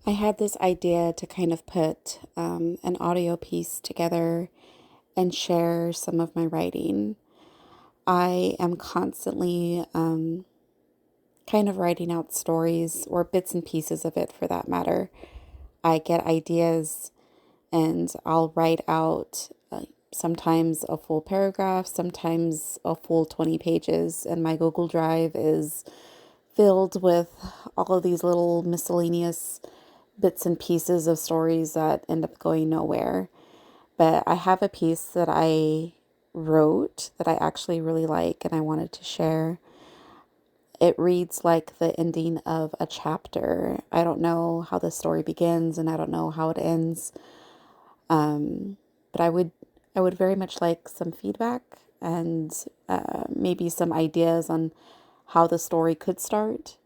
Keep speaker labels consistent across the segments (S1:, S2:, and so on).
S1: I had this idea to kind of put an audio piece together and share some of my writing. I am constantly kind of writing out stories or bits and pieces of it for that matter. I get ideas and I'll write out sometimes a full paragraph, sometimes a full 20 pages, and my Google Drive is filled with all of these little miscellaneous bits and pieces of stories that end up going nowhere. But I have a piece that I wrote that I actually really like and I wanted to share. It reads like the ending of a chapter. I don't know how the story begins and I don't know how it ends. But I would very much like some feedback and maybe some ideas on how the story could start.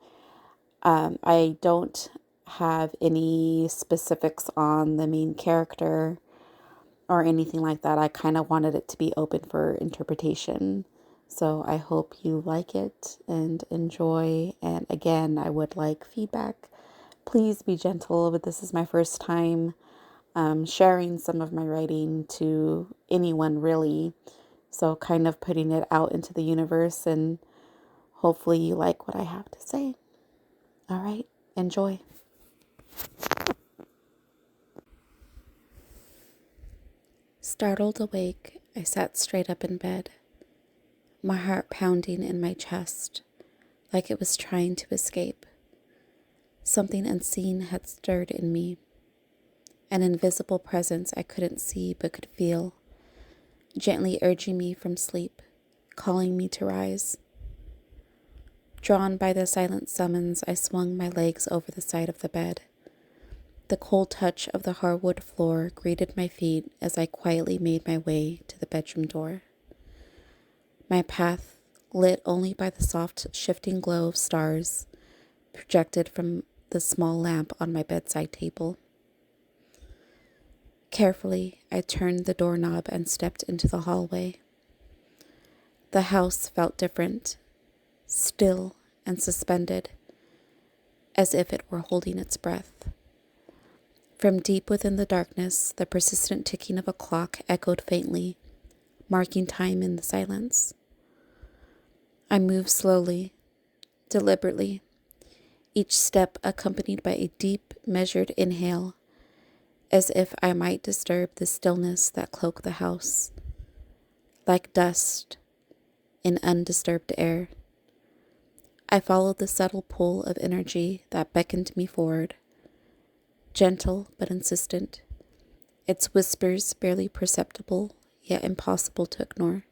S1: I don't have any specifics on the main character or anything like that. I kind of wanted it to be open for interpretation. So I hope you like it and enjoy. And again, I would like feedback. Please be gentle, but this is my first time sharing some of my writing to anyone really. So kind of putting it out into the universe, and hopefully you like what I have to say. All right, enjoy. Startled awake, I sat straight up in bed, my heart pounding in my chest like it was trying to escape. Something unseen had stirred in me, an invisible presence I couldn't see but could feel, gently urging me from sleep, calling me to rise. Drawn by the silent summons, I swung my legs over the side of the bed. The cold touch of the hardwood floor greeted my feet as I quietly made my way to the bedroom door. My path, lit only by the soft, shifting glow of stars, projected from the small lamp on my bedside table. Carefully, I turned the doorknob and stepped into the hallway. The house felt different, still and suspended, as if it were holding its breath. From deep within the darkness, the persistent ticking of a clock echoed faintly, marking time in the silence. I moved slowly, deliberately, each step accompanied by a deep, measured inhale, as if I might disturb the stillness that cloaked the house. Like dust in undisturbed air, I followed the subtle pull of energy that beckoned me forward, gentle but insistent, its whispers barely perceptible, yet impossible to ignore.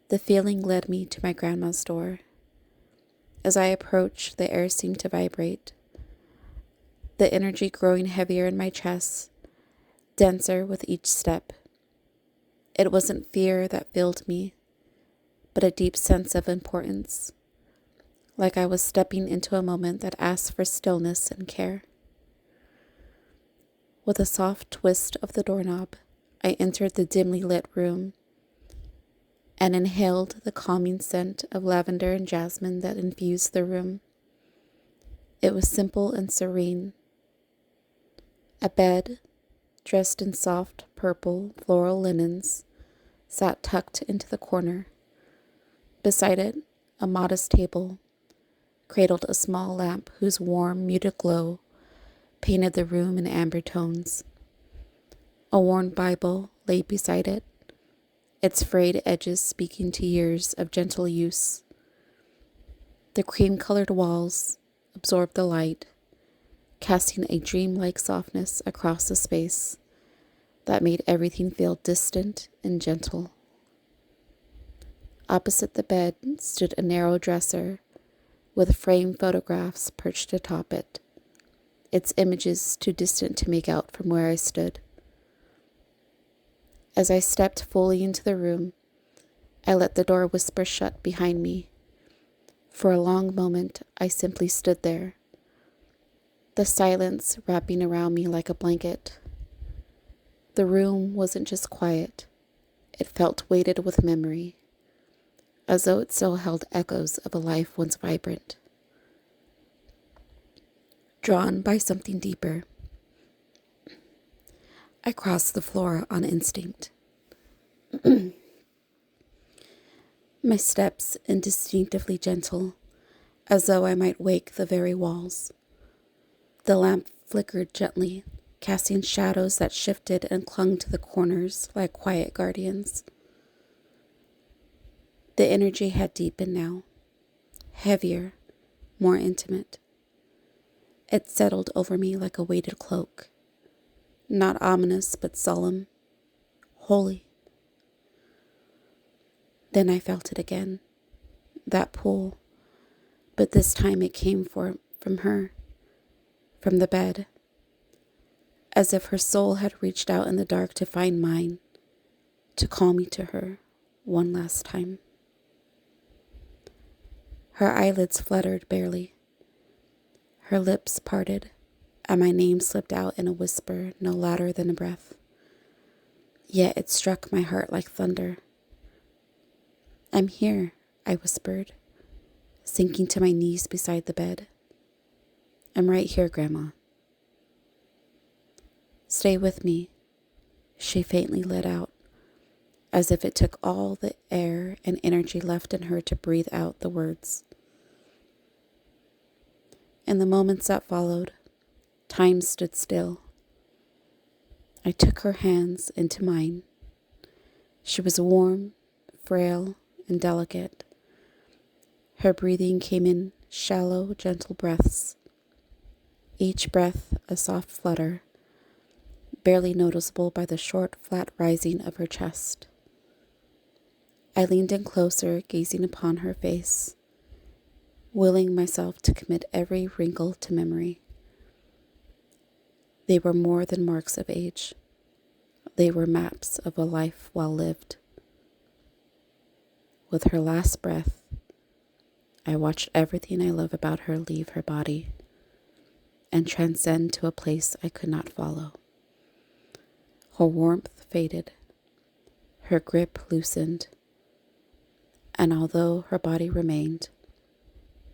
S1: The feeling led me to my grandma's door. As I approached, the air seemed to vibrate, the energy growing heavier in my chest, denser with each step. It wasn't fear that filled me, but a deep sense of importance, like I was stepping into a moment that asked for stillness and care. With a soft twist of the doorknob, I entered the dimly lit room and inhaled the calming scent of lavender and jasmine that infused the room. It was simple and serene. A bed, dressed in soft purple floral linens, sat tucked into the corner. Beside it, a modest table cradled a small lamp whose warm, muted glow painted the room in amber tones. A worn Bible lay beside it, its frayed edges speaking to years of gentle use. The cream-colored walls absorbed the light, casting a dreamlike softness across the space that made everything feel distant and gentle. Opposite the bed stood a narrow dresser with framed photographs perched atop it, its images too distant to make out from where I stood. As I stepped fully into the room, I let the door whisper shut behind me. For a long moment, I simply stood there, the silence wrapping around me like a blanket. The room wasn't just quiet, it felt weighted with memory, as though it still held echoes of a life once vibrant. drawn by something deeper. I crossed the floor on instinct. My steps indistinctively gentle, as though I might wake the very walls. The lamp flickered gently, casting shadows that shifted and clung to the corners like quiet guardians. The energy had deepened now, heavier, more intimate. It settled over me like a weighted cloak, not ominous but solemn, holy. Then I felt it again, that pull, but this time it came from her, from the bed, as if her soul had reached out in the dark to find mine, to call me to her one last time. Her eyelids fluttered barely. Her lips parted, and my name slipped out in a whisper no louder than a breath. Yet it struck my heart like thunder. "I'm here," I whispered, sinking to my knees beside the bed. "I'm right here, Grandma." "Stay with me," she faintly let out, as if it took all the air and energy left in her to breathe out the words. In the moments that followed, time stood still. I took her hands into mine. She was warm, frail, and delicate. Her breathing came in shallow, gentle breaths, each breath a soft flutter, barely noticeable by the short, flat rising of her chest. I leaned in closer, gazing upon her face, willing myself to commit every wrinkle to memory. They were more than marks of age. They were maps of a life well lived. With her last breath, I watched everything I love about her leave her body and transcend to a place I could not follow. Her warmth faded, her grip loosened, and although her body remained,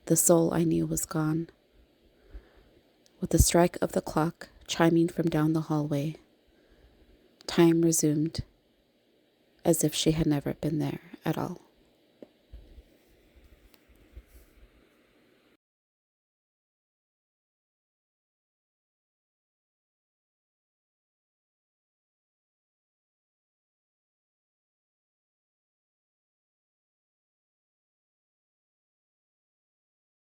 S1: the soul I knew was gone. With the strike of the clock chiming from down the hallway, time resumed, as if she had never been there at all.